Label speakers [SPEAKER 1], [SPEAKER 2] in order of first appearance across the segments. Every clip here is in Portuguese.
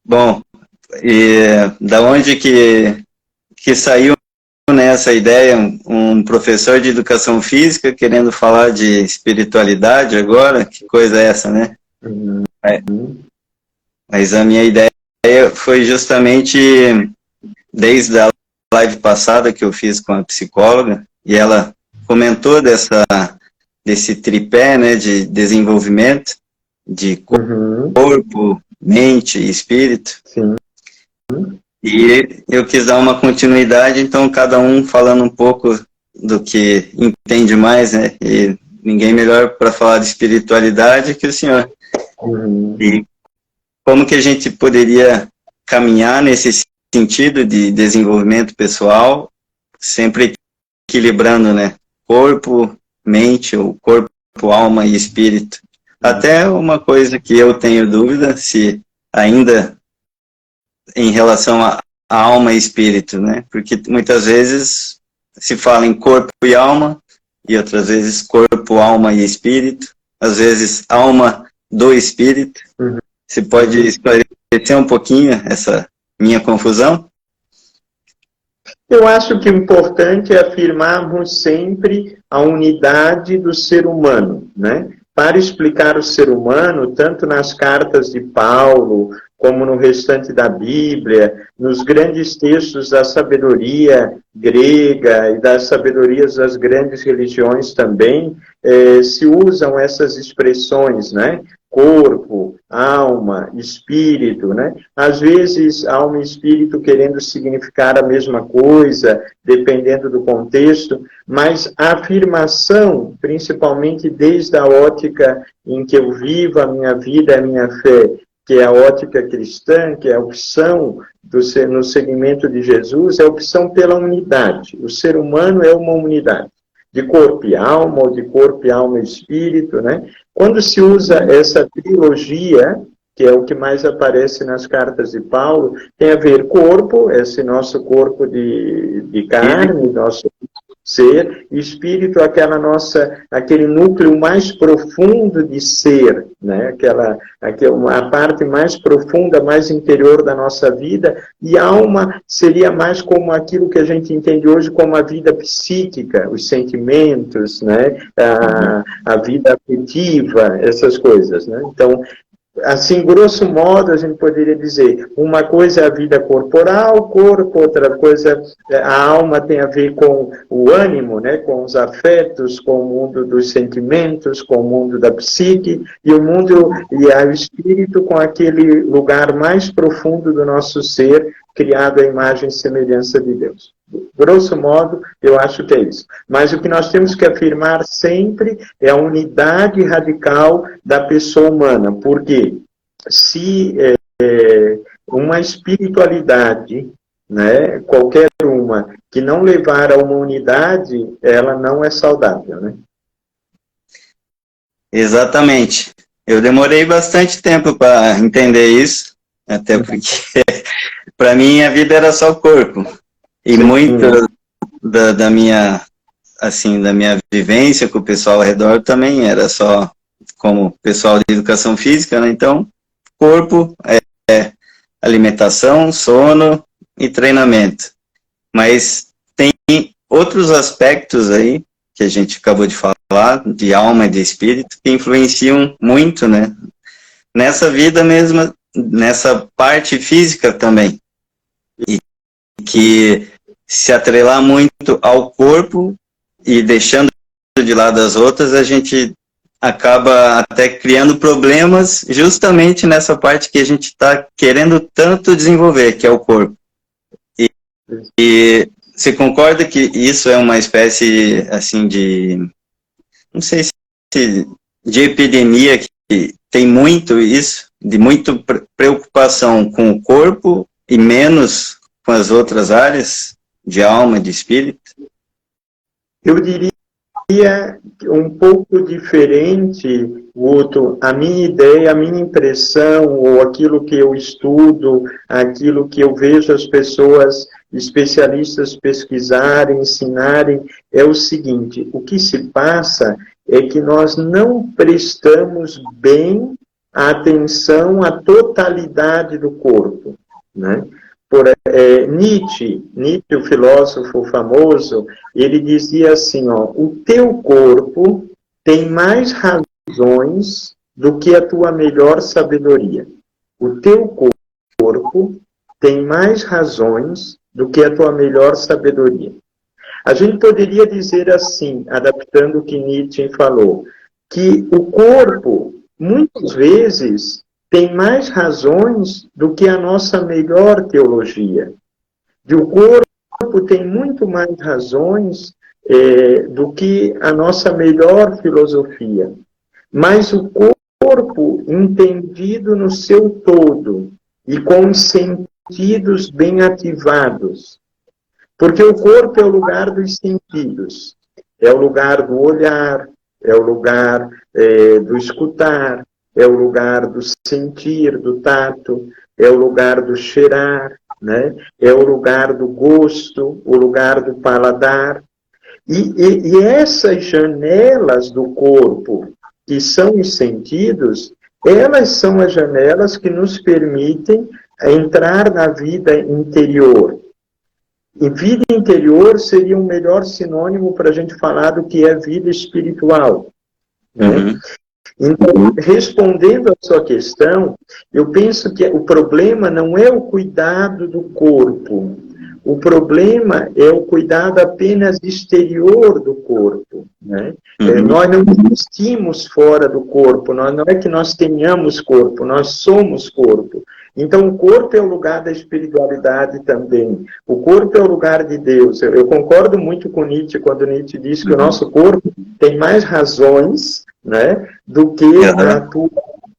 [SPEAKER 1] Bom, e da onde que saiu nessa ideia um professor de educação física querendo falar de espiritualidade agora? Que coisa é essa, né?
[SPEAKER 2] Uhum.
[SPEAKER 1] Mas a minha ideia foi justamente desde a live passada que eu fiz com a psicóloga, e ela comentou desse tripé, né, de desenvolvimento de corpo, mente e espírito.
[SPEAKER 2] Sim.
[SPEAKER 1] E eu quis dar uma continuidade, então cada um falando um pouco do que entende mais, né? E ninguém melhor para falar de espiritualidade que o senhor. E como que a gente poderia caminhar nesse sentido de desenvolvimento pessoal, sempre equilibrando, né? Corpo, mente, ou corpo, alma e espírito. Até uma coisa que eu tenho dúvida, se ainda em relação a alma e espírito, né? Porque muitas vezes se fala em corpo e alma, e outras vezes corpo, alma e espírito, às vezes alma do espírito. Você pode esclarecer um pouquinho essa minha confusão?
[SPEAKER 2] Eu acho que o importante é afirmarmos sempre a unidade do ser humano, né? Para explicar o ser humano, tanto nas cartas de Paulo, como no restante da Bíblia, nos grandes textos da sabedoria grega e das sabedorias das grandes religiões também, se usam essas expressões, né? Corpo, alma, espírito, né? Às vezes, alma e espírito querendo significar a mesma coisa, dependendo do contexto, mas a afirmação, principalmente desde a ótica em que eu vivo a minha vida, a minha fé, que é a ótica cristã, que é a opção no segmento de Jesus, é a opção pela unidade. O ser humano é uma unidade, de corpo e alma, ou de corpo e alma e espírito, né? Quando se usa essa trilogia, que é o que mais aparece nas cartas de Paulo, tem a ver corpo, esse nosso corpo de carne, nosso ser, espírito, aquele núcleo mais profundo de ser, né? A parte mais profunda, mais interior da nossa vida, e alma seria mais como aquilo que a gente entende hoje como a vida psíquica, os sentimentos, né? A vida afetiva, essas coisas, né? Então, assim, grosso modo, a gente poderia dizer, uma coisa é a vida corporal, corpo, outra coisa, a alma tem a ver com o ânimo, né, com os afetos, com o mundo dos sentimentos, com o mundo da psique, e o espírito com aquele lugar mais profundo do nosso ser, criado à imagem e semelhança de Deus. Grosso modo, eu acho que é isso. Mas o que nós temos que afirmar sempre é a unidade radical da pessoa humana. Porque se uma espiritualidade, né, qualquer uma, que não levar a uma unidade, ela não é saudável, né?
[SPEAKER 1] Exatamente. Eu demorei bastante tempo para entender isso, até porque para mim a vida era só corpo. E muito da minha vivência com o pessoal ao redor também era só como pessoal de educação física, né? Então, corpo é alimentação, sono e treinamento. Mas tem outros aspectos aí que a gente acabou de falar, de alma e de espírito, que influenciam muito, né? Nessa vida mesmo, nessa parte física também. E que se atrelar muito ao corpo e deixando de lado as outras, a gente acaba até criando problemas justamente nessa parte que a gente está querendo tanto desenvolver, que é o corpo. E você concorda que isso é uma espécie, assim, não sei se de epidemia, que tem muito isso, de muita preocupação com o corpo e menos com as outras áreas de alma, de espírito?
[SPEAKER 2] Eu diria um pouco diferente, Guto, a minha ideia, a minha impressão, ou aquilo que eu estudo, aquilo que eu vejo as pessoas especialistas pesquisarem, ensinarem, é o seguinte: o que se passa é que nós não prestamos bem a atenção à totalidade do corpo, né? Nietzsche, o filósofo famoso, ele dizia assim, ó, o teu corpo tem mais razões do que a tua melhor sabedoria. O teu corpo tem mais razões do que a tua melhor sabedoria. A gente poderia dizer assim, adaptando o que Nietzsche falou, que o corpo, muitas vezes, tem mais razões do que a nossa melhor teologia. E o corpo tem muito mais razões do que a nossa melhor filosofia. Mas o corpo, entendido no seu todo e com os sentidos bem ativados. Porque o corpo é o lugar dos sentidos. É o lugar do olhar, é o lugar do escutar, é o lugar do sentir, do tato, é o lugar do cheirar, né? É o lugar do gosto, o lugar do paladar. E essas janelas do corpo, que são os sentidos, elas são as janelas que nos permitem entrar na vida interior. E vida interior seria um melhor sinônimo para a gente falar do que é vida espiritual. Né? Então, respondendo à sua questão, eu penso que o problema não é o cuidado do corpo. O problema é o cuidado apenas exterior do corpo. Né? Nós não existimos fora do corpo, não é que nós tenhamos corpo, nós somos corpo. Então, o corpo é o lugar da espiritualidade também. O corpo é o lugar de Deus. Eu concordo muito com Nietzsche, quando Nietzsche diz que o nosso corpo tem mais razões, né, do que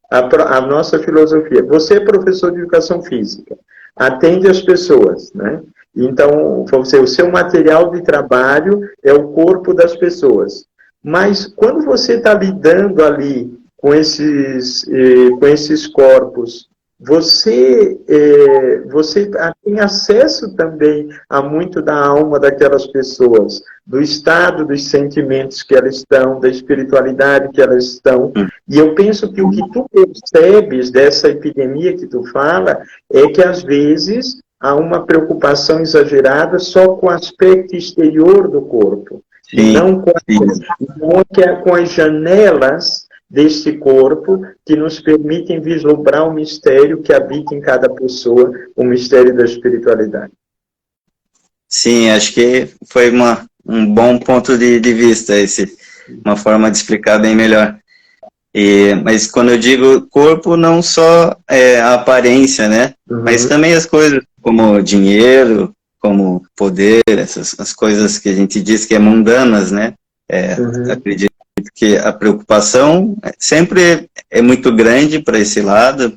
[SPEAKER 2] a nossa filosofia. Você é professor de educação física, atende as pessoas, né? Então, o seu material de trabalho é o corpo das pessoas. Mas, quando você está lidando ali com esses corpos, você tem acesso também a muito da alma daquelas pessoas, do estado dos sentimentos que elas estão, da espiritualidade que elas estão. E eu penso que o que tu percebes dessa epidemia que tu fala é que, às vezes, há uma preocupação exagerada só com o aspecto exterior do corpo. Sim, e não com as janelas deste corpo que nos permitem vislumbrar o mistério que habita em cada pessoa, o mistério da espiritualidade.
[SPEAKER 1] Sim, acho que foi um bom ponto de vista, uma forma de explicar bem melhor. Mas quando eu digo corpo, não só a aparência, né? Mas também as coisas como dinheiro, como poder, as coisas que a gente diz que é mundanas, né? Acredito que a preocupação sempre é muito grande para esse lado,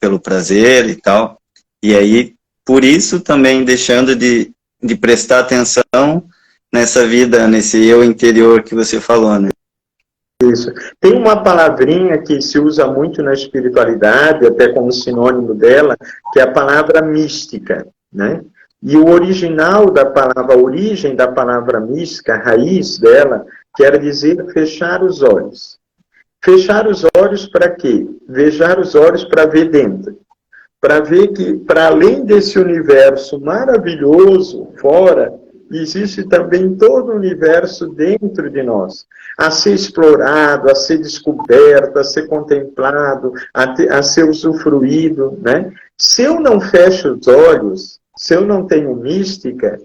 [SPEAKER 1] pelo prazer e tal. E aí, por isso também deixando de prestar atenção nessa vida, nesse eu interior que você falou, né?
[SPEAKER 2] Isso. Tem uma palavrinha que se usa muito na espiritualidade, até como sinônimo dela, que é a palavra mística, né? E o original da palavra, a origem da palavra mística, a raiz dela, quer dizer fechar os olhos. Fechar os olhos para quê? Fechar os olhos para ver dentro. Para ver que, para além desse universo maravilhoso fora, existe também todo o universo dentro de nós, a ser explorado, a ser descoberto, a ser contemplado, a ser usufruído, né? Se eu não fecho os olhos, se eu não tenho mística,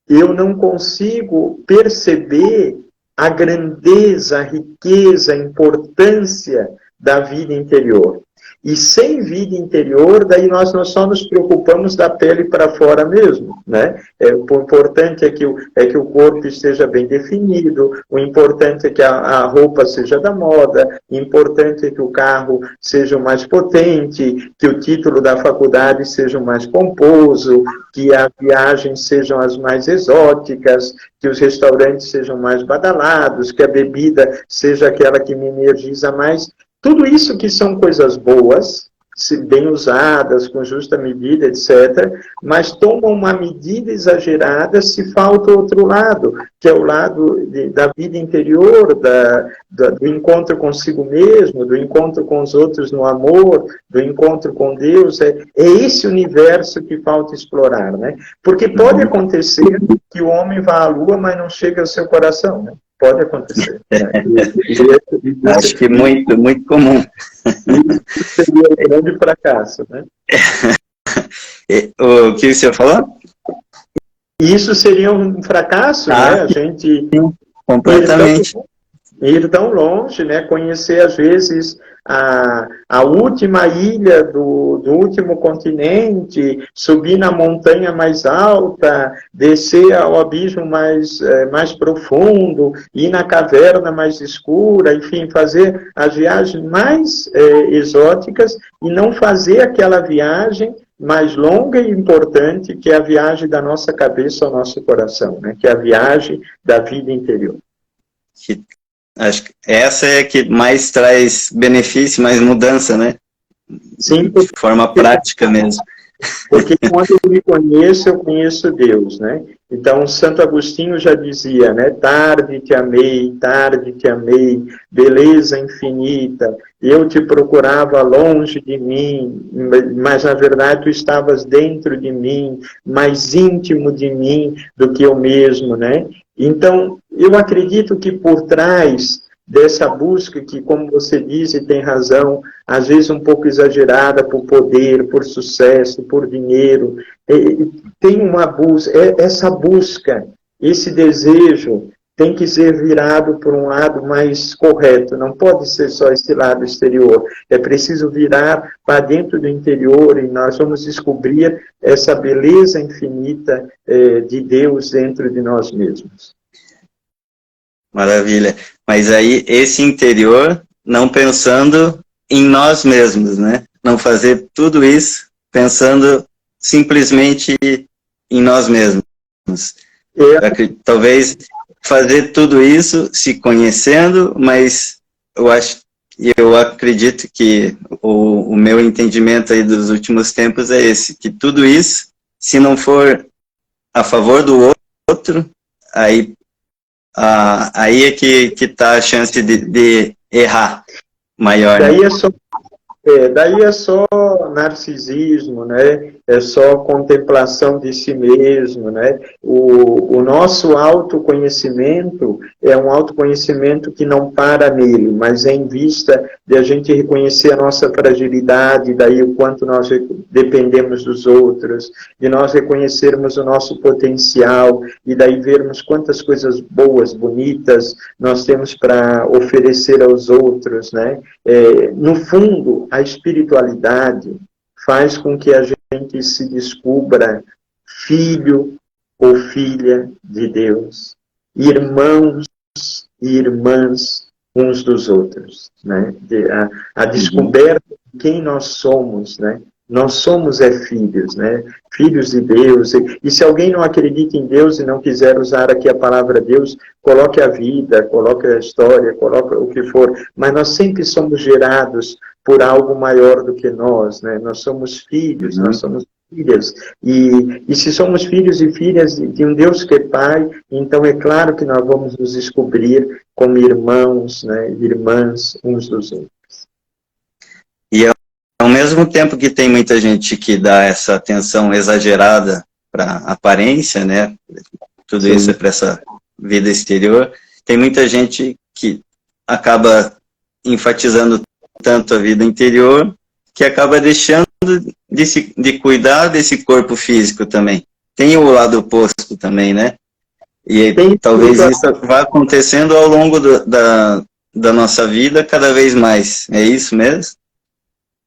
[SPEAKER 2] eu não consigo perceber a grandeza, a riqueza, a importância da vida interior. E sem vida interior, daí nós só nos preocupamos da pele para fora mesmo, né? O importante é que o corpo esteja bem definido, o importante é que a roupa seja da moda, o importante é que o carro seja o mais potente, que o título da faculdade seja o mais pomposo, que as viagens sejam as mais exóticas, que os restaurantes sejam mais badalados, que a bebida seja aquela que me energiza mais. Tudo isso que são coisas boas, se bem usadas, com justa medida, etc., mas tomam uma medida exagerada se falta outro lado, que é o lado da vida interior, do encontro consigo mesmo, do encontro com os outros no amor, do encontro com Deus. É esse universo que falta explorar, né? Porque pode acontecer que o homem vá à Lua, mas não chega ao seu coração, né? Pode acontecer.
[SPEAKER 1] Acho que muito, muito comum.
[SPEAKER 2] Isso seria um grande fracasso, né?
[SPEAKER 1] O que o senhor falou?
[SPEAKER 2] Isso seria um fracasso, né? A gente
[SPEAKER 1] completamente
[SPEAKER 2] ir tão longe, né? Conhecer às vezes a última ilha do último continente, subir na montanha mais alta, descer ao abismo mais profundo, ir na caverna mais escura, enfim, fazer as viagens mais exóticas e não fazer aquela viagem mais longa e importante, que é a viagem da nossa cabeça ao nosso coração, né? Que é a viagem da vida interior.
[SPEAKER 1] Acho que essa é a que mais traz benefício, mais mudança, né?
[SPEAKER 2] Sim,
[SPEAKER 1] de forma prática mesmo.
[SPEAKER 2] Porque quando eu me conheço, eu conheço Deus, né? Então, Santo Agostinho já dizia, né? Tarde te amei, beleza infinita. Eu te procurava longe de mim, mas na verdade tu estavas dentro de mim, mais íntimo de mim do que eu mesmo, né? Então, eu acredito que por trás dessa busca que, como você diz e tem razão, às vezes um pouco exagerada por poder, por sucesso, por dinheiro, tem uma busca, essa busca, esse desejo tem que ser virado por um lado mais correto, não pode ser só esse lado exterior, é preciso virar para dentro do interior e nós vamos descobrir essa beleza infinita de Deus dentro de nós mesmos.
[SPEAKER 1] Maravilha. Mas aí, esse interior, não pensando em nós mesmos, né? Não fazer tudo isso pensando simplesmente em nós mesmos. Talvez fazer tudo isso se conhecendo, mas eu acredito que o meu entendimento aí dos últimos tempos é esse, que tudo isso, se não for a favor do outro, aí é que está a chance de errar maior.
[SPEAKER 2] Daí é só narcisismo, né? É só contemplação de si mesmo, né? O nosso autoconhecimento é um autoconhecimento que não para nele, mas é em vista de a gente reconhecer a nossa fragilidade, daí o quanto nós dependemos dos outros, de nós reconhecermos o nosso potencial, e daí vermos quantas coisas boas, bonitas, nós temos para oferecer aos outros, né? No fundo, a espiritualidade faz com que a gente se descubra filho ou filha de Deus, irmãos e irmãs uns dos outros, né? A descoberta de quem nós somos, né? Nós somos filhos, né? Filhos de Deus. E se alguém não acredita em Deus e não quiser usar aqui a palavra Deus, coloque a vida, coloque a história, coloque o que for. Mas nós sempre somos gerados por algo maior do que nós, né? Nós somos filhos, nós somos filhas. E se somos filhos e filhas de um Deus que é Pai, então é claro que nós vamos nos descobrir como irmãos, né? Irmãs uns dos outros.
[SPEAKER 1] E ao mesmo tempo que tem muita gente que dá essa atenção exagerada para aparência, né? Tudo Sim. Isso é para essa vida exterior. Tem muita gente que acaba enfatizando tanto a vida interior que acaba deixando de cuidar desse corpo físico também. Tem o lado oposto também, né? E talvez isso vá acontecendo ao longo da nossa vida cada vez mais. É isso mesmo?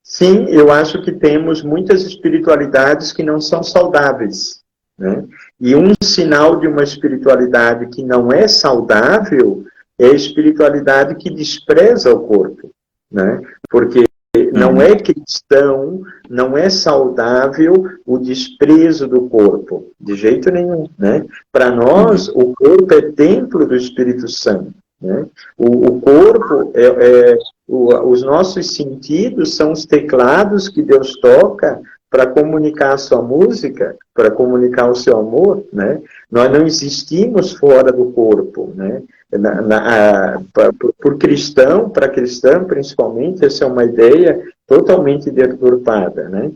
[SPEAKER 2] Sim, eu acho que temos muitas espiritualidades que não são saudáveis, né? E um sinal de uma espiritualidade que não é saudável é a espiritualidade que despreza o corpo, né? Porque não é cristão, não é saudável o desprezo do corpo, de jeito nenhum, né? Para nós, o corpo é templo do Espírito Santo. né? O corpo, os nossos sentidos são os teclados que Deus toca para comunicar a sua música, para comunicar o seu amor, né? Nós não existimos fora do corpo, né? Por cristão, para cristão principalmente, essa é uma ideia totalmente deturpada, né?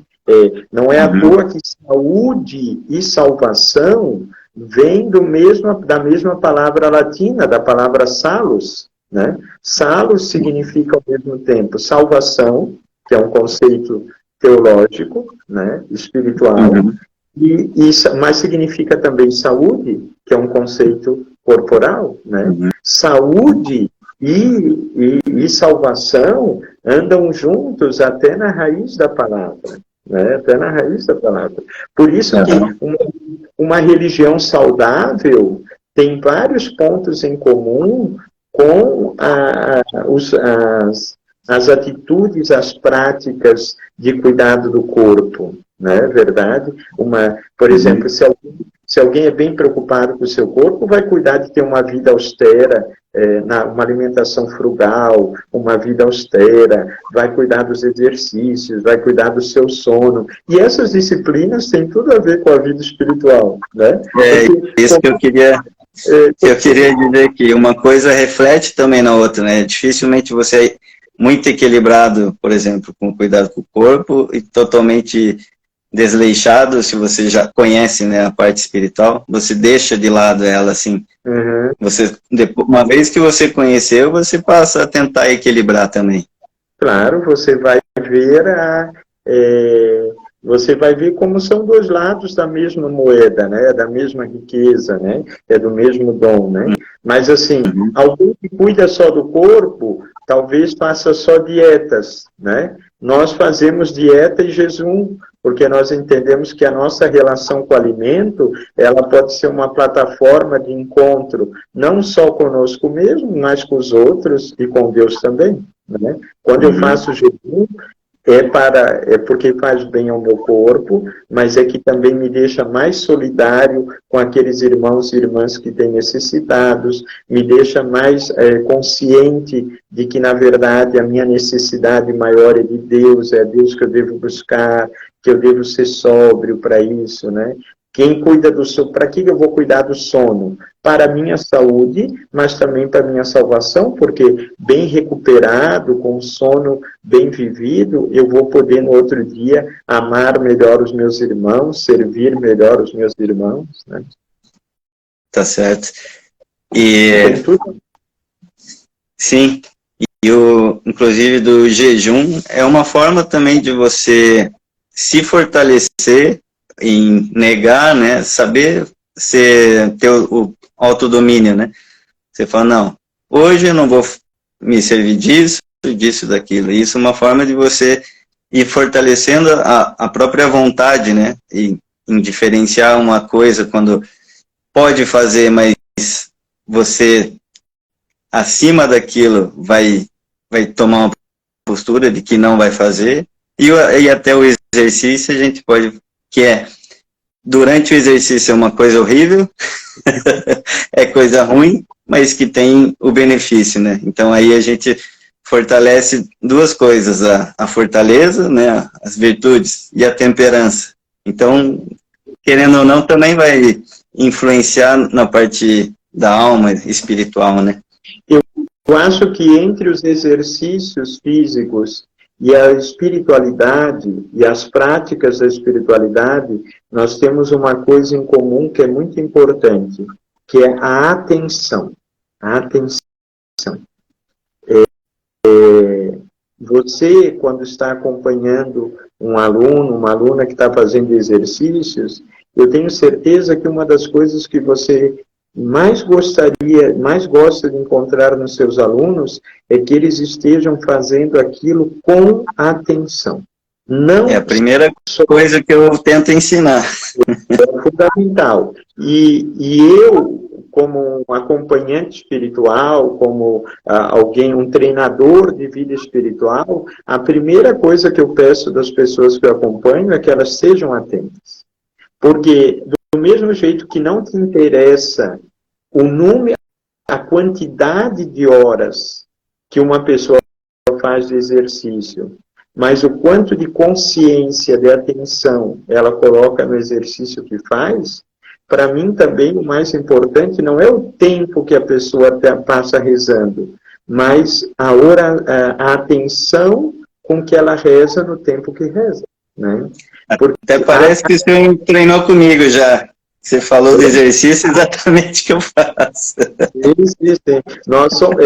[SPEAKER 2] Não é à toa que saúde e salvação vem da mesma palavra latina, da palavra salus, né? Salus significa ao mesmo tempo salvação, que é um conceito teológico, né? Espiritual, mas significa também saúde, que é um conceito corporal, né? Saúde e salvação andam juntos até na raiz da palavra, né? Até na raiz da palavra. Por isso que uma religião saudável tem vários pontos em comum com as atitudes, as práticas de cuidado do corpo, não é verdade? Por exemplo, se alguém é bem preocupado com o seu corpo, vai cuidar de ter uma vida austera, uma alimentação frugal, uma vida austera, vai cuidar dos exercícios, vai cuidar do seu sono. E essas disciplinas têm tudo a ver com a vida espiritual, né?
[SPEAKER 1] Isso que eu queria dizer, que uma coisa reflete também na outra, né? Dificilmente você é muito equilibrado, por exemplo, com cuidado com o corpo e totalmente desleixado, se você já conhece, né, a parte espiritual, você deixa de lado ela, assim. Uma vez que você conheceu, você passa a tentar equilibrar também.
[SPEAKER 2] Claro, você vai ver como são dois lados da mesma moeda, né, da mesma riqueza, né, é do mesmo dom, né. Mas assim, alguém que cuida só do corpo, talvez faça só dietas, né. Nós fazemos dieta e jejum, porque nós entendemos que a nossa relação com o alimento, ela pode ser uma plataforma de encontro, não só conosco mesmo, mas com os outros e com Deus também, né? Quando eu faço jejum, é porque faz bem ao meu corpo, mas é que também me deixa mais solidário com aqueles irmãos e irmãs que têm necessitados, me deixa mais consciente de que, na verdade, a minha necessidade maior é de Deus, é Deus que eu devo buscar, que eu devo ser sóbrio para isso, né? Quem cuida do sono, para que eu vou cuidar do sono? Para a minha saúde, mas também para a minha salvação, porque bem recuperado, com sono bem vivido, eu vou poder no outro dia amar melhor os meus irmãos, servir melhor os meus irmãos, né?
[SPEAKER 1] Tá certo. Sim, inclusive do jejum, é uma forma também de você se fortalecer em negar, né, saber ter o autodomínio, né, você fala, não, hoje eu não vou me servir disso, daquilo, isso é uma forma de você ir fortalecendo a própria vontade, né, e em diferenciar uma coisa quando pode fazer, mas você acima daquilo vai tomar uma postura de que não vai fazer, e até o exercício a gente pode, durante o exercício é uma coisa horrível, é coisa ruim, mas que tem o benefício, né? Então aí a gente fortalece duas coisas, a fortaleza, né, as virtudes e a temperança. Então, querendo ou não, também vai influenciar na parte da alma espiritual, né?
[SPEAKER 2] Eu acho que entre os exercícios físicos e a espiritualidade e as práticas da espiritualidade, nós temos uma coisa em comum que é muito importante, que é a atenção. A atenção. Você, quando está acompanhando um aluno, uma aluna que está fazendo exercícios, eu tenho certeza que uma das coisas que você mais gosta de encontrar nos seus alunos é que eles estejam fazendo aquilo com atenção. Não
[SPEAKER 1] é a primeira coisa que eu tento ensinar.
[SPEAKER 2] É fundamental. E eu, como um acompanhante espiritual, como um treinador de vida espiritual, a primeira coisa que eu peço das pessoas que eu acompanho é que elas sejam atentas. Porque do mesmo jeito que não te interessa o número, a quantidade de horas que uma pessoa faz de exercício, mas o quanto de consciência, de atenção ela coloca no exercício que faz, para mim também o mais importante não é o tempo que a pessoa passa rezando, mas a atenção com que ela reza no tempo que reza. Né?
[SPEAKER 1] Porque até parece que você treinou comigo já. Você falou do exercício exatamente que eu faço.
[SPEAKER 2] Nós somos,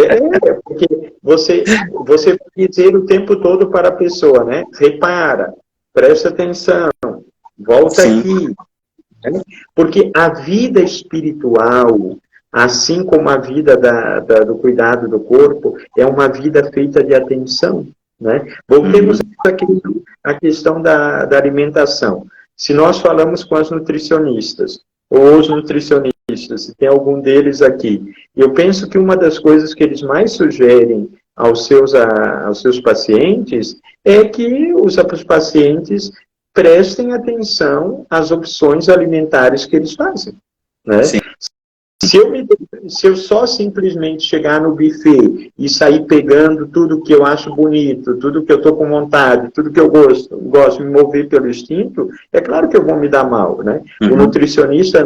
[SPEAKER 2] porque você vai dizer o tempo todo para a pessoa, né? Repara, presta atenção, volta
[SPEAKER 1] Sim.
[SPEAKER 2] aqui. Né? Porque a vida espiritual, assim como a vida do cuidado do corpo, é uma vida feita de atenção. Né? Voltemos à questão da alimentação. Se nós falamos com as nutricionistas, ou os nutricionistas, se tem algum deles aqui, eu penso que uma das coisas que eles mais sugerem aos seus pacientes é que os pacientes prestem atenção às opções alimentares que eles fazem. Né?
[SPEAKER 1] Sim.
[SPEAKER 2] Se eu só simplesmente chegar no buffet e sair pegando tudo que eu acho bonito, tudo que eu estou com vontade, tudo que eu gosto de me mover pelo instinto, é claro que eu vou me dar mal. Né? O a nutricionista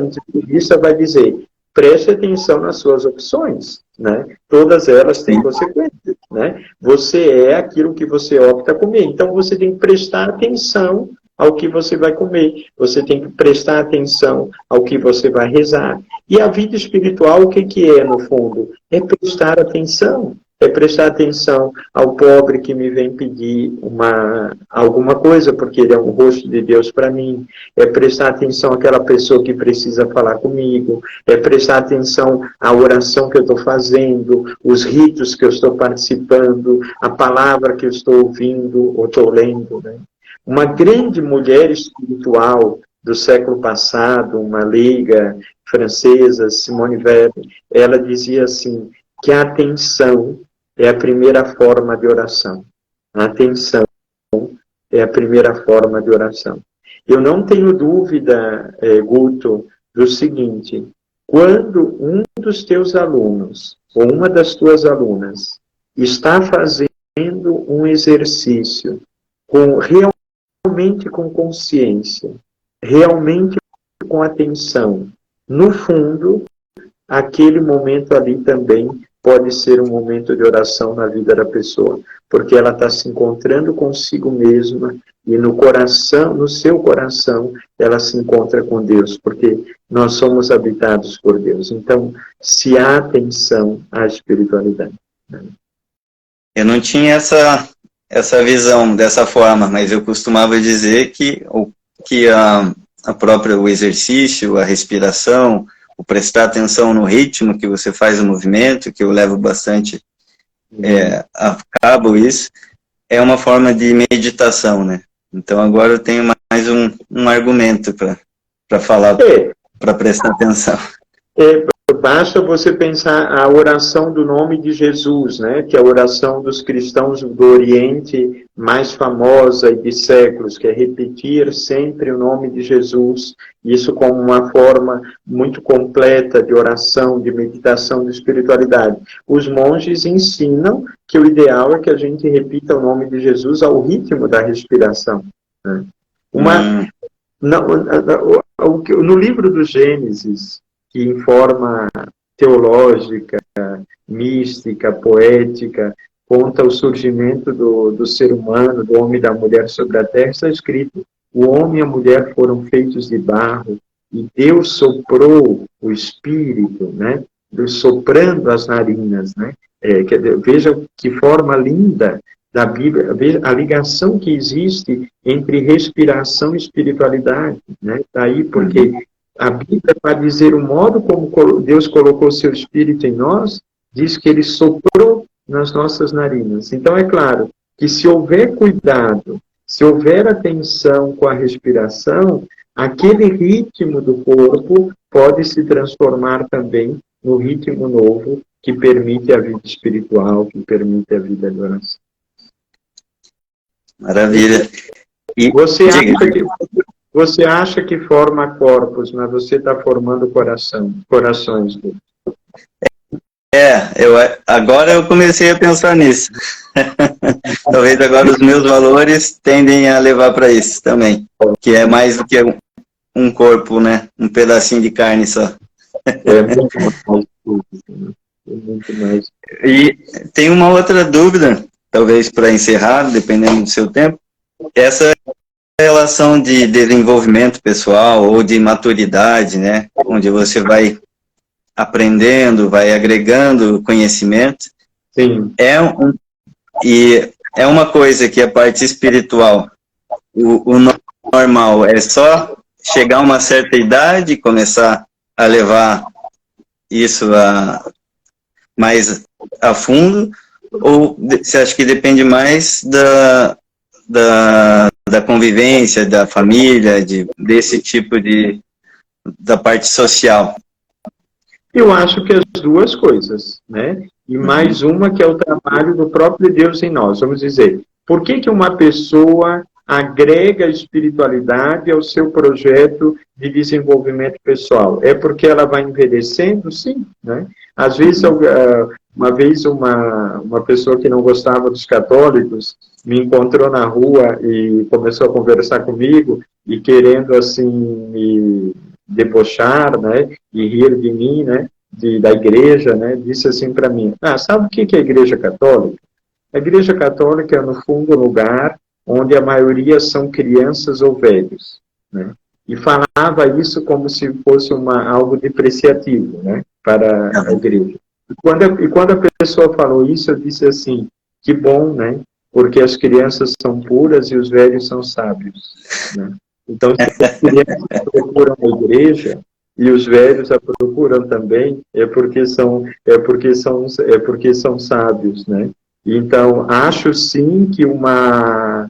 [SPEAKER 2] vai dizer, preste atenção nas suas opções. Né? Todas elas têm consequências. Né? Você é aquilo que você opta a comer. Então, você tem que prestar atenção ao que você vai comer. Você tem que prestar atenção ao que você vai rezar. E a vida espiritual, o que é, no fundo? É prestar atenção. É prestar atenção ao pobre que me vem pedir alguma coisa, porque ele é um rosto de Deus para mim. É prestar atenção àquela pessoa que precisa falar comigo. É prestar atenção à oração que eu estou fazendo, os ritos que eu estou participando, a palavra que eu estou ouvindo ou estou lendo. Né? Uma grande mulher espiritual do século passado, uma leiga francesa, Simone Weil, ela dizia assim, que a atenção é a primeira forma de oração. A atenção é a primeira forma de oração. Eu não tenho dúvida, Guto, do seguinte, quando um dos teus alunos, ou uma das tuas alunas, está fazendo um exercício realmente com consciência, realmente com atenção, no fundo, aquele momento ali também pode ser um momento de oração na vida da pessoa, porque ela está se encontrando consigo mesma e no coração, no seu coração, ela se encontra com Deus, porque nós somos habitados por Deus. Então, se há atenção à espiritualidade.
[SPEAKER 1] Eu não tinha essa visão dessa forma, mas eu costumava dizer que o exercício, a respiração, o prestar atenção no ritmo que você faz o movimento, que eu levo bastante a cabo isso, é uma forma de meditação, né? Então agora eu tenho mais um argumento para falar, para prestar atenção.
[SPEAKER 2] Basta você pensar a oração do nome de Jesus, né? Que é a oração dos cristãos do Oriente mais famosa e de séculos, que é repetir sempre o nome de Jesus, isso como uma forma muito completa de oração, de meditação, de espiritualidade. Os monges ensinam que o ideal é que a gente repita o nome de Jesus ao ritmo da respiração. Né? No livro do Gênesis, que em forma teológica, mística, poética, conta o surgimento do ser humano, do homem e da mulher sobre a terra, está escrito, o homem e a mulher foram feitos de barro, e Deus soprou o Espírito, né? Soprando as narinas. Né? Veja que forma linda da Bíblia, a ligação que existe entre respiração e espiritualidade. Né? Daí porque a Bíblia, para dizer o modo como Deus colocou seu Espírito em nós, diz que Ele soprou nas nossas narinas. Então, é claro que se houver cuidado, se houver atenção com a respiração, aquele ritmo do corpo pode se transformar também no ritmo novo que permite a vida espiritual, que permite a vida de oração.
[SPEAKER 1] Maravilha.
[SPEAKER 2] E você acha que forma corpos, mas você está formando corações.
[SPEAKER 1] Agora eu comecei a pensar nisso. Talvez agora os meus valores tendem a levar para isso também, que é mais do que um corpo, né? Um pedacinho de carne só.
[SPEAKER 2] É muito mais dúvida, é muito mais.
[SPEAKER 1] E tem uma outra dúvida, talvez para encerrar, dependendo do seu tempo, essa relação de desenvolvimento pessoal ou de maturidade, né? Onde você vai aprendendo, vai agregando conhecimento.
[SPEAKER 2] Sim.
[SPEAKER 1] E é uma coisa que a parte espiritual, o normal é só chegar a uma certa idade e começar a levar isso mais a fundo, ou você acha que depende mais da convivência, da família, desse tipo da parte social?
[SPEAKER 2] Eu acho que as duas coisas, né? E mais uma que é o trabalho do próprio Deus em nós. Vamos dizer, por que uma pessoa agrega a espiritualidade ao seu projeto de desenvolvimento pessoal? É porque ela vai envelhecendo? Sim, né? Às vezes, uma vez uma pessoa que não gostava dos católicos me encontrou na rua e começou a conversar comigo e querendo, assim, me debochar, né, e rir de mim, né, da igreja, né, disse assim para mim, sabe o que é a igreja católica? A igreja católica é, no fundo, um lugar onde a maioria são crianças ou velhos, né, e falava isso como se fosse algo depreciativo, né, para a igreja. E quando a pessoa falou isso, eu disse assim, que bom, né, porque as crianças são puras e os velhos são sábios, né. Então, se as crianças procuram a igreja e os velhos a procuram também, é porque são sábios, né? Então, acho sim que uma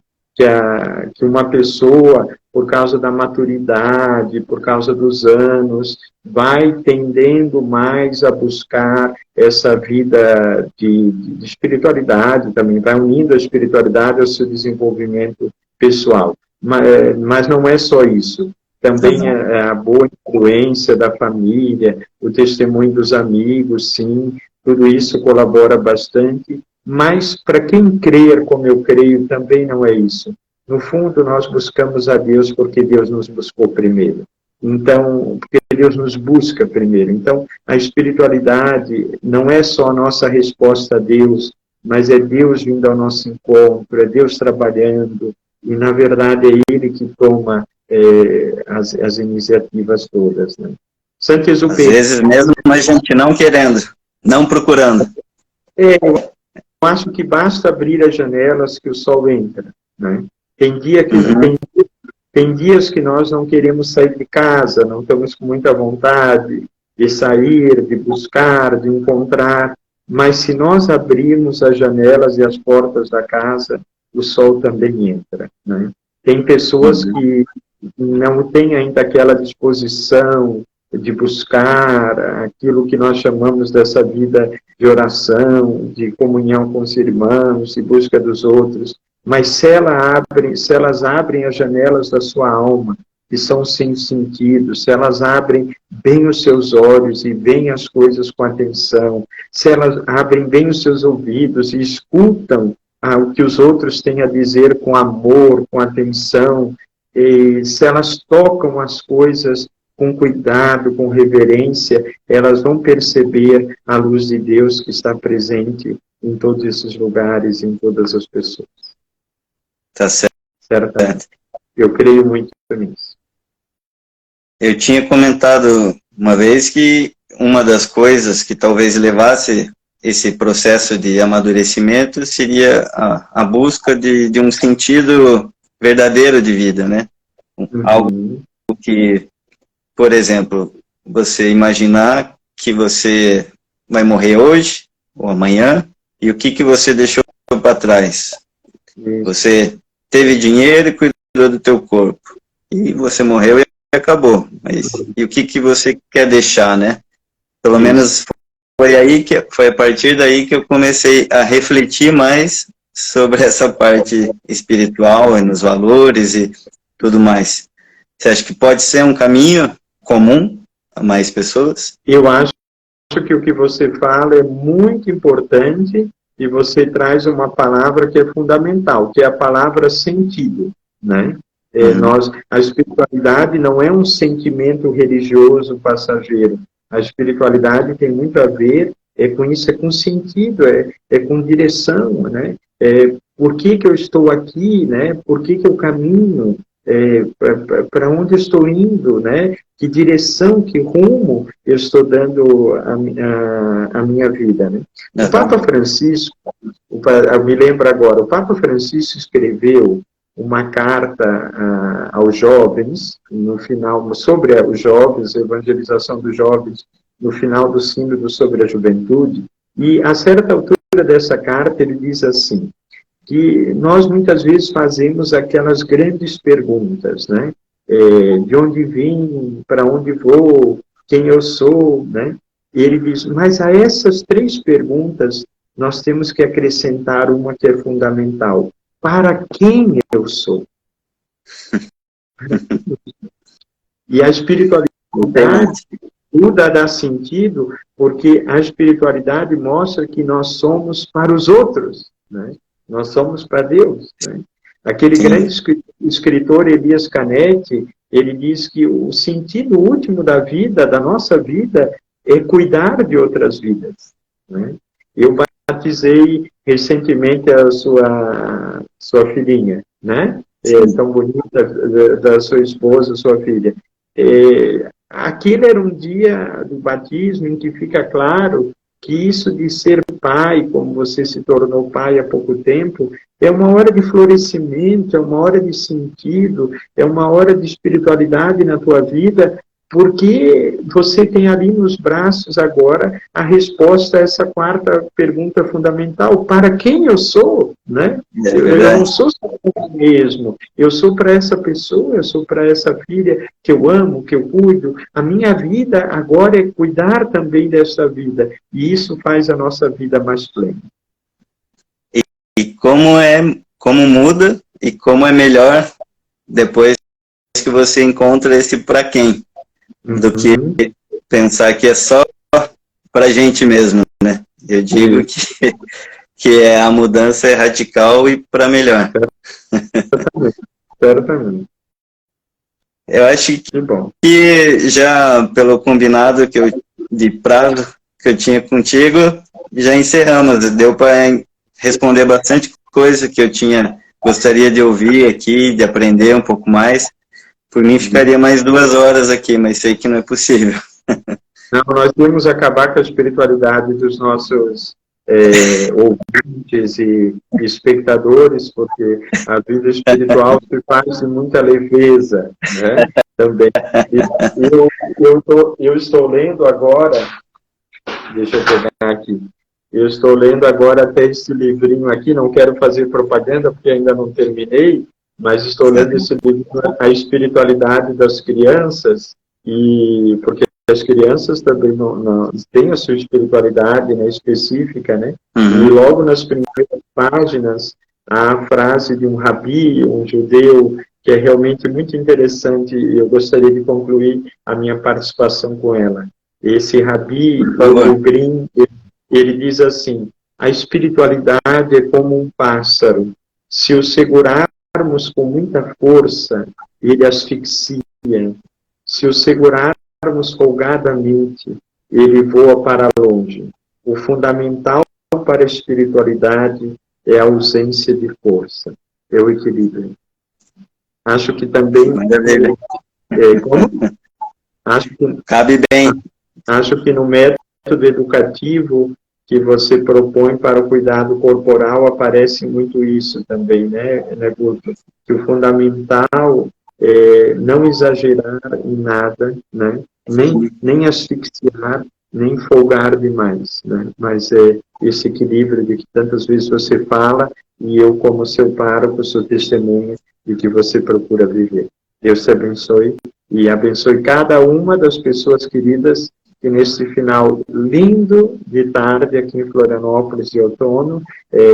[SPEAKER 2] pessoa, por causa da maturidade, por causa dos anos, vai tendendo mais a buscar essa vida de espiritualidade também, vai unindo a espiritualidade ao seu desenvolvimento pessoal. Mas não é só isso. Também a boa influência da família, o testemunho dos amigos, sim, tudo isso colabora bastante. Mas para quem crer como eu creio, também não é isso. No fundo, nós buscamos a Deus porque Deus nos buscou primeiro. Então, porque Deus nos busca primeiro. Então, a espiritualidade não é só a nossa resposta a Deus, mas é Deus vindo ao nosso encontro, é Deus trabalhando, e, na verdade, é Ele que toma as iniciativas todas. Né?
[SPEAKER 1] Às vezes mesmo a gente não querendo, não procurando.
[SPEAKER 2] Eu acho que basta abrir as janelas que o sol entra. Né? Tem dias que nós não queremos sair de casa, não estamos com muita vontade de sair, de buscar, de encontrar, mas se nós abrirmos as janelas e as portas da casa, o sol também entra. Né? Tem pessoas que não têm ainda aquela disposição de buscar aquilo que nós chamamos dessa vida de oração, de comunhão com os irmãos, de busca dos outros. Mas se elas abrem as janelas da sua alma, que são sem sentido, se elas abrem bem os seus olhos e veem as coisas com atenção, se elas abrem bem os seus ouvidos e escutam o que os outros têm a dizer com amor, com atenção, e se elas tocam as coisas com cuidado, com reverência, elas vão perceber a luz de Deus que está presente em todos esses lugares, em todas as pessoas.
[SPEAKER 1] Tá certo.
[SPEAKER 2] Certamente. Eu creio muito nisso.
[SPEAKER 1] Eu tinha comentado uma vez que uma das coisas que talvez levasse esse processo de amadurecimento seria a busca de um sentido verdadeiro de vida, né? Algo que, por exemplo, você imaginar que você vai morrer hoje ou amanhã e o que você deixou para trás. Você teve dinheiro e cuidou do teu corpo. E você morreu e acabou. Mas, e o que você quer deixar, né? Pelo menos foi a partir daí que eu comecei a refletir mais sobre essa parte espiritual e nos valores e tudo mais. Você acha que pode ser um caminho comum a mais pessoas?
[SPEAKER 2] Eu acho que o que você fala é muito importante e você traz uma palavra que é fundamental, que é a palavra sentido, né? A espiritualidade não é um sentimento religioso passageiro. A espiritualidade tem muito a ver com isso, é com sentido, é com direção, né? Por que eu estou aqui, né? Por que eu caminho? Para onde eu estou indo, né? Que direção, que rumo eu estou dando a minha vida, né? O Papa Francisco, eu me lembro agora, o Papa Francisco escreveu uma carta aos jovens, no final, sobre os jovens, a evangelização dos jovens, no final do sínodo sobre a juventude, e a certa altura dessa carta ele diz assim, que nós muitas vezes fazemos aquelas grandes perguntas, né? De onde vim, para onde vou, quem eu sou, né? E ele diz, mas a essas 3 perguntas nós temos que acrescentar uma que é fundamental. Para quem eu sou? E a espiritualidade tudo dá sentido, porque a espiritualidade mostra que nós somos para os outros, né? Nós somos para Deus, né? Aquele grande escritor Elias Canetti, ele diz que o sentido último da vida, da nossa vida, é cuidar de outras vidas, né? Eu batizei recentemente a sua filhinha, né? Tão bonita, da sua esposa, sua filha. Aquele era um dia do batismo em que fica claro que isso de ser pai, como você se tornou pai há pouco tempo, é uma hora de florescimento, é uma hora de sentido, é uma hora de espiritualidade na tua vida, porque você tem ali nos braços agora a resposta a essa 4ª pergunta fundamental, para quem eu sou, né? Eu não sou só para mim mesmo, eu sou para essa pessoa, eu sou para essa filha que eu amo, que eu cuido. A minha vida agora é cuidar também dessa vida, e isso faz a nossa vida mais plena.
[SPEAKER 1] E como muda e como é melhor depois que você encontra esse para quem, do que pensar que é só para a gente mesmo, né? Eu digo que a mudança é radical e para melhor.
[SPEAKER 2] Certamente.
[SPEAKER 1] Eu acho que já pelo combinado de prazo que eu tinha contigo, já encerramos. Deu para responder bastante coisa que eu gostaria de ouvir aqui, de aprender um pouco mais. Por mim, ficaria mais 2 horas aqui, mas sei que não é possível.
[SPEAKER 2] Não, nós temos que acabar com a espiritualidade dos nossos ouvintes e espectadores, porque a vida espiritual se faz de muita leveza, né? Também. Eu estou lendo agora, deixa eu pegar aqui, eu estou lendo agora até esse livrinho aqui, não quero fazer propaganda porque ainda não terminei, mas estou lendo esse livro, A Espiritualidade das Crianças, e porque as crianças também não têm a sua espiritualidade, né, específica, né? E logo nas primeiras páginas, há a frase de um rabi, um judeu, que é realmente muito interessante, e eu gostaria de concluir a minha participação com ela. Esse rabi, o Green, ele diz assim, a espiritualidade é como um pássaro, se o segurarmos com muita força, ele asfixia. Se o segurarmos folgadamente, ele voa para longe. O fundamental para a espiritualidade é a ausência de força, é o equilíbrio. Acho que também...
[SPEAKER 1] Maravilha. Cabe bem.
[SPEAKER 2] Acho que no método educativo que você propõe para o cuidado corporal aparece muito isso também, né, Guto? Que o fundamental é não exagerar em nada, né? Nem asfixiar, nem folgar demais, né? Mas é esse equilíbrio de que tantas vezes você fala e eu, como seu pároco, sou testemunha de que você procura viver. Deus te abençoe e abençoe cada uma das pessoas queridas que nesse final lindo de tarde aqui em Florianópolis de outono,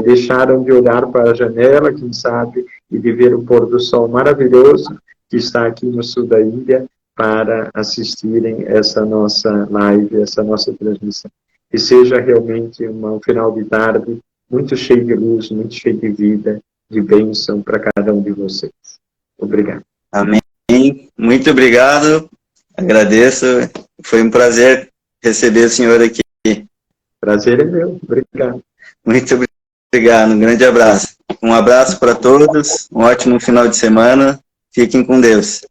[SPEAKER 2] deixaram de olhar para a janela, quem sabe, e de ver o pôr do sol maravilhoso que está aqui no sul da ilha, para assistirem essa nossa live, essa nossa transmissão. Que seja realmente um final de tarde muito cheio de luz, muito cheio de vida, de bênção para cada um de vocês. Obrigado.
[SPEAKER 1] Amém. Muito obrigado. Agradeço. Foi um prazer receber o senhor aqui.
[SPEAKER 2] Prazer é meu. Obrigado.
[SPEAKER 1] Muito obrigado. Um grande abraço. Um abraço para todos. Um ótimo final de semana. Fiquem com Deus.